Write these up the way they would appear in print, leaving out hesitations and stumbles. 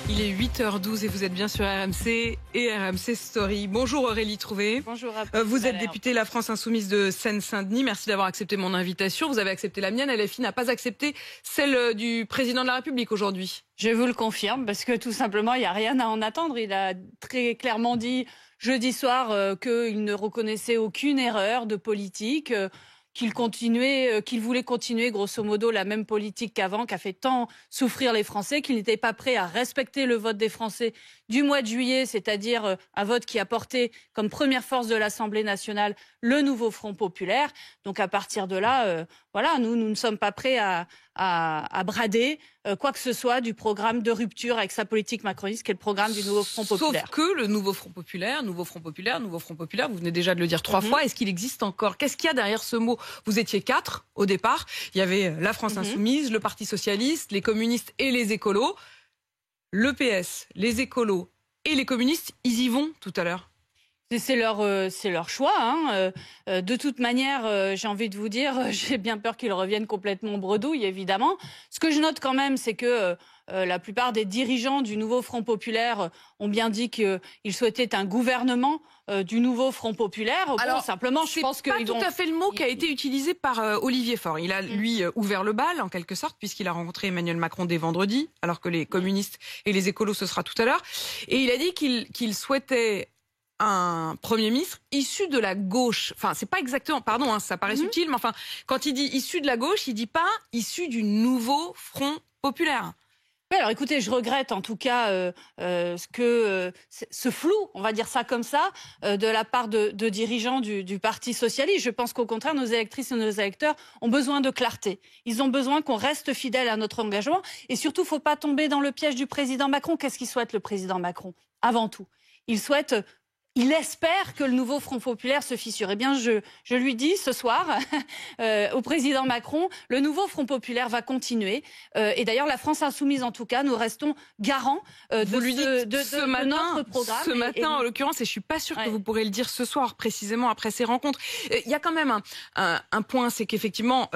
Il est 8h12 et vous êtes bien sur RMC et RMC Story. Bonjour Aurélie Trouvé. Bonjour. Vous êtes députée La France Insoumise de Seine-Saint-Denis. Merci d'avoir accepté mon invitation. Vous avez accepté la mienne. LFI n'a pas accepté celle du président de la République aujourd'hui. Je vous le confirme parce que tout simplement, il n'y a rien à en attendre. Il a très clairement dit jeudi soir qu'il ne reconnaissait aucune erreur de politique. Qu'il voulait continuer grosso modo la même politique qu'avant, qui a fait tant souffrir les Français, qu'il n'était pas prêt à respecter le vote des Français du mois de juillet, c'est-à-dire un vote qui a porté comme première force de l'Assemblée nationale le nouveau Front populaire. Donc à partir de là, voilà, nous ne sommes pas prêts à brader quoi que ce soit du programme de rupture avec sa politique macroniste, qui est le programme du nouveau Front populaire. Sauf que le nouveau Front populaire, vous venez déjà de le dire 3 fois, est-ce qu'il existe encore? Qu'est-ce qu'il y a derrière ce mot? Vous étiez 4 au départ, il y avait la France Insoumise, le Parti Socialiste, les communistes et les écolos. Le PS, les écolos et les communistes, ils y vont tout à l'heure. C'est leur choix. Hein. De toute manière, j'ai envie de vous dire, j'ai bien peur qu'ils reviennent complètement bredouille, évidemment. Ce que je note quand même, c'est que la plupart des dirigeants du nouveau Front populaire ont bien dit qu'ils souhaitaient un gouvernement du nouveau Front populaire. Alors, simplement, je pense que c'est pas tout à fait le mot qui a été utilisé par Olivier Faure. Il a, lui, ouvert le bal, en quelque sorte, puisqu'il a rencontré Emmanuel Macron dès vendredi, alors que les communistes et les écolos, ce sera tout à l'heure. Et il a dit qu'il souhaitait un Premier ministre issu de la gauche. Enfin, c'est pas exactement, pardon, hein, ça paraît subtil, mais enfin, quand il dit issu de la gauche, il dit pas issu du nouveau Front populaire. Alors écoutez, je regrette en tout cas ce flou, on va dire ça comme ça, de la part de dirigeants du Parti Socialiste. Je pense qu'au contraire, nos électrices et nos électeurs ont besoin de clarté. Ils ont besoin qu'on reste fidèle à notre engagement. Et surtout, il ne faut pas tomber dans le piège du président Macron. Qu'est-ce qu'il souhaite, le président Macron? Avant tout, il espère que le nouveau Front populaire se fissure. Eh bien, je lui dis ce soir au président Macron, le nouveau Front populaire va continuer. Et d'ailleurs, la France Insoumise, en tout cas, nous restons garants de notre programme. Ce matin, en l'occurrence, et je suis pas sûre que vous pourrez le dire ce soir, précisément après ces rencontres. Il y a quand même un point, c'est qu'effectivement,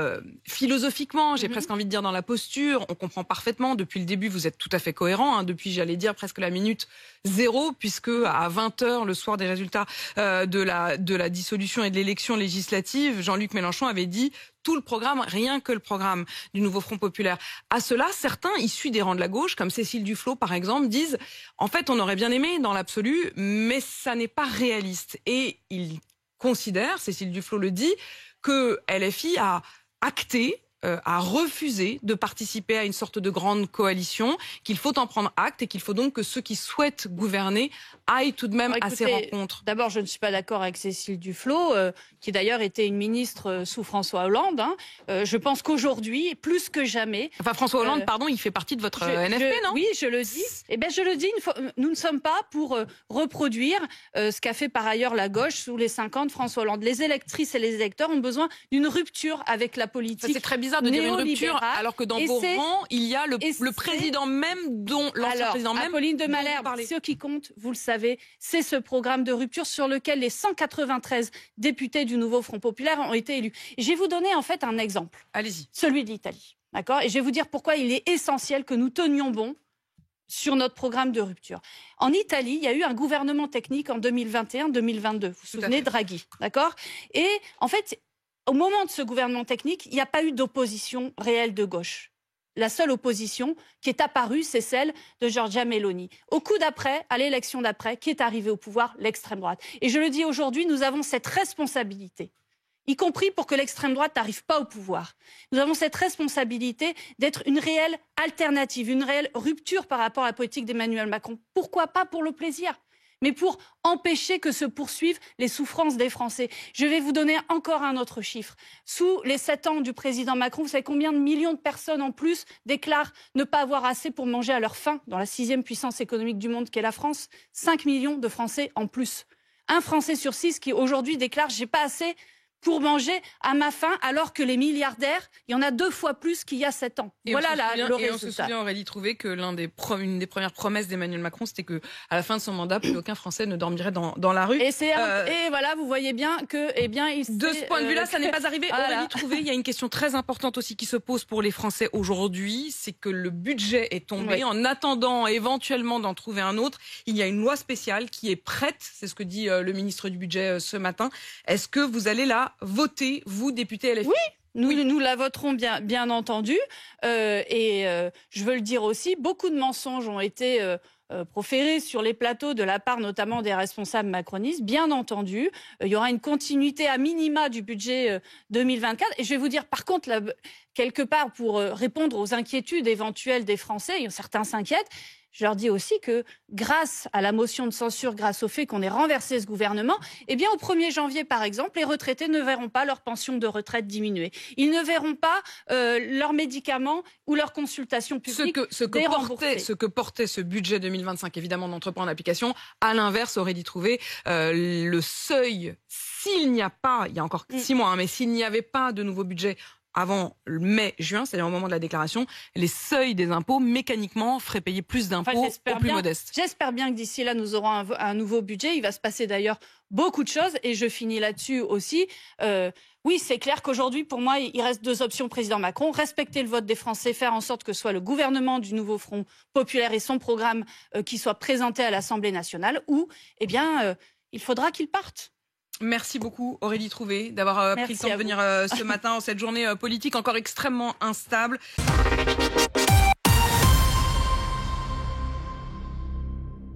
philosophiquement, j'ai presque envie de dire dans la posture, on comprend parfaitement. Depuis le début, vous êtes tout à fait cohérent. Hein, depuis, j'allais dire, presque la minute 0, puisque à 20h, le soir des résultats de la dissolution et de l'élection législative, Jean-Luc Mélenchon avait dit tout le programme, rien que le programme du nouveau Front populaire. À cela, certains issus des rangs de la gauche, comme Cécile Duflot par exemple, disent en fait on aurait bien aimé dans l'absolu, mais ça n'est pas réaliste. Et il considère, Cécile Duflot le dit, que LFI a acté, a refusé de participer à une sorte de grande coalition, qu'il faut en prendre acte et qu'il faut donc que ceux qui souhaitent gouverner aillent tout de même à ces rencontres. D'abord, je ne suis pas d'accord avec Cécile Duflot, qui d'ailleurs était une ministre sous François Hollande. Hein. Je pense qu'aujourd'hui, plus que jamais... Enfin, François Hollande, pardon, il fait partie de votre NFP, non? Oui, je le dis. Eh bien, je le dis, nous ne sommes pas pour reproduire ce qu'a fait par ailleurs la gauche sous les 5 ans de François Hollande. Les électrices et les électeurs ont besoin d'une rupture avec la politique. C'est très bizarre de dire une rupture, alors que dans vos rangs, il y a le président même, dont l'ancien président même... Apolline de Malherbe, ce qui compte, vous le savez, c'est ce programme de rupture sur lequel les 193 députés du nouveau Front populaire ont été élus. Et je vais vous donner en fait un exemple. Allez-y. Celui de l'Italie. D'accord? Et je vais vous dire pourquoi il est essentiel que nous tenions bon sur notre programme de rupture. En Italie, il y a eu un gouvernement technique en 2021-2022. Vous vous souvenez, Draghi. D'accord? Et en fait, au moment de ce gouvernement technique, il n'y a pas eu d'opposition réelle de gauche. La seule opposition qui est apparue, c'est celle de Giorgia Meloni. Au coup d'après, à l'élection d'après, qui est arrivée au pouvoir? L'extrême droite. Et je le dis aujourd'hui, nous avons cette responsabilité, y compris pour que l'extrême droite n'arrive pas au pouvoir. Nous avons cette responsabilité d'être une réelle alternative, une réelle rupture par rapport à la politique d'Emmanuel Macron. Pourquoi pas pour le plaisir, mais pour empêcher que se poursuivent les souffrances des Français. Je vais vous donner encore un autre chiffre. Sous les 7 ans du président Macron, vous savez combien de millions de personnes en plus déclarent ne pas avoir assez pour manger à leur faim dans la 6e puissance économique du monde qu'est la France? 5 millions de Français en plus. Un Français sur 6 qui aujourd'hui déclare « j'ai pas assez pour manger à ma faim, alors que les milliardaires, il y en a 2 fois plus qu'il y a 7 ans. Voilà le résultat. Et on se souvient, Aurélie Trouvé, que une des premières promesses d'Emmanuel Macron, c'était que à la fin de son mandat, plus aucun Français ne dormirait dans la rue. Et voilà, vous voyez bien que, de ce point de vue-là, ça n'est pas arrivé. Voilà. Aurélie Trouvé, il y a une question très importante aussi qui se pose pour les Français aujourd'hui, c'est que le budget est tombé. Oui. En attendant éventuellement d'en trouver un autre, il y a une loi spéciale qui est prête. C'est ce que dit le ministre du Budget ce matin. Est-ce que vous allez la voter, vous, député LFI? Oui. Nous la voterons bien entendu. Je veux le dire aussi, beaucoup de mensonges ont été proférés sur les plateaux de la part notamment des responsables macronistes. Bien entendu, il y aura une continuité à minima du budget 2024. Et je vais vous dire, par contre, là, quelque part, pour répondre aux inquiétudes éventuelles des Français, certains s'inquiètent, je leur dis aussi que grâce à la motion de censure, grâce au fait qu'on ait renversé ce gouvernement, eh bien au 1er janvier, par exemple, les retraités ne verront pas leur pension de retraite diminuer. Ils ne verront pas leurs médicaments ou leurs consultations publiques déremboursées. Ce que portait ce budget 2025, évidemment, d'entreprendre en application, à l'inverse, Aurélie Trouvé, le seuil, s'il n'y a pas, il y a encore 6 mois, mais s'il n'y avait pas de nouveau budget avant mai-juin, c'est-à-dire au moment de la déclaration, les seuils des impôts mécaniquement feraient payer plus d'impôts aux plus modestes. J'espère bien que d'ici là, nous aurons un nouveau budget. Il va se passer d'ailleurs beaucoup de choses et je finis là-dessus aussi. Oui, c'est clair qu'aujourd'hui, pour moi, il reste 2 options, président Macron. Respecter le vote des Français, faire en sorte que ce soit le gouvernement du nouveau Front populaire et son programme qui soit présenté à l'Assemblée nationale ou, il faudra qu'il parte. Merci beaucoup Aurélie Trouvé d'avoir pris le temps de venir ce matin en cette journée politique encore extrêmement instable.